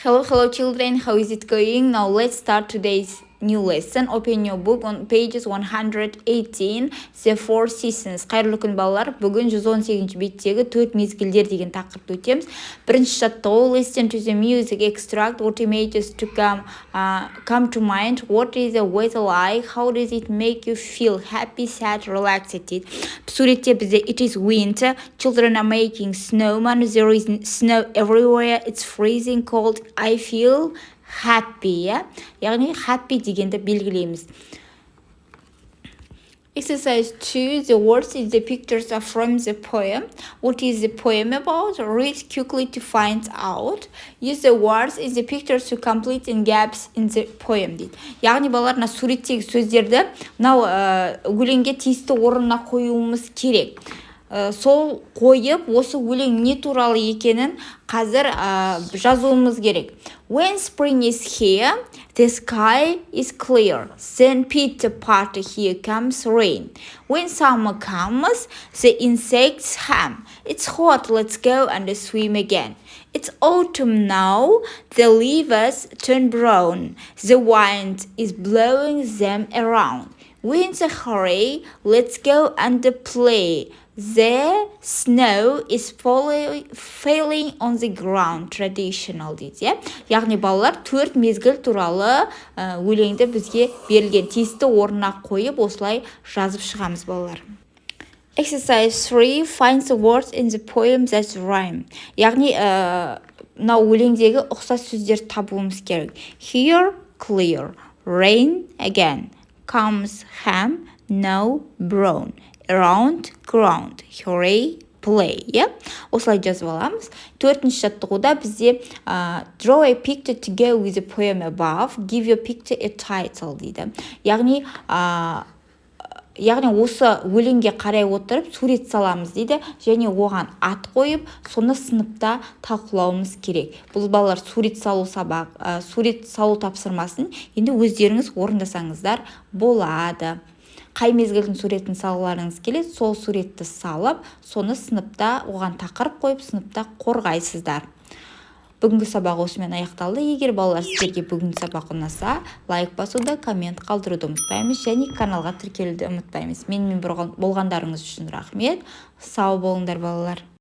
Hello children, how is it going? Now let's start today's new lesson. Open your book on pages 118, the four seasons. Қайырлы күн балалар. Бүгін 118-ші беттегі 4 мезгілдер деген тақырыпты өтеміз. Бірінші жаттығу, listen to the music, extract what images to come to mind. What is the weather like? How does it make you feel? Happy, sad, relaxed дейді. Суретте бізде it is winter. Children are making snowman. There is snow everywhere. It's freezing cold. I feel happy, яғни happy дегенді белгілейміз. Exercise 2. The words in the pictures are from the poem. What is the poem about? Read quickly to find out. Use the words in the pictures to complete in gaps in the poem дейді. Яғни балалар, суреттегі сөздерді өлеңге тиісті орнына қоюымыз керек. Сол қойып, осы өлең не туралы екенін қазір жазуымыз керек. When spring is here, the sky is clear. Then Peter Party, here comes rain. When summer comes, the insects hum. It's hot, let's go and swim again. It's autumn now, the leaves turn brown. The wind is blowing them around. We're in a hurry, let's go and play. The snow is falling on the ground. Traditional дейді. Яғни балалар 4 мезгіл туралы өлеңді бізге берілген тиісті орнына қойып, осылай жазып шығамыз балалар. Exercise 3. Find the words in the poem that rhyme. Яғни өлеңдегі ұқсас сөздер табуымыз керек. Here, clear. Rain, again. Comes, ham. Now, brown. Around, ground. Hurry, play. Осылай жазып аламыз. 4-ші жаттығуда бізде draw a picture to go with the poem above. Give your picture a title дейді. Яғни осы өлеңге қарай отырып сурет саламыз дейді, және оған ат қойып, соны сыныпта талқылауымыз керек. Бұл балалар сурет салу тапсырмасын енді өздеріңіз орындасаңыздар болады. Қай мезгілдің суретін салғыларыңыз келеді, сол суретті салып, соны сыныпта оған тақырып қойып, сыныпта қорғайсыздар. Бүгінгі сабақ осымен аяқталды. Егер балалар сіздерге бүгінгі сабақ ұнаса, лайк басуды, коммент қалдыруды ұмытпаймыз, және каналға тіркелуді ұмытпаймыз. Менімен болғандарыңыз үшін рахмет. Сау болыңдар балалар.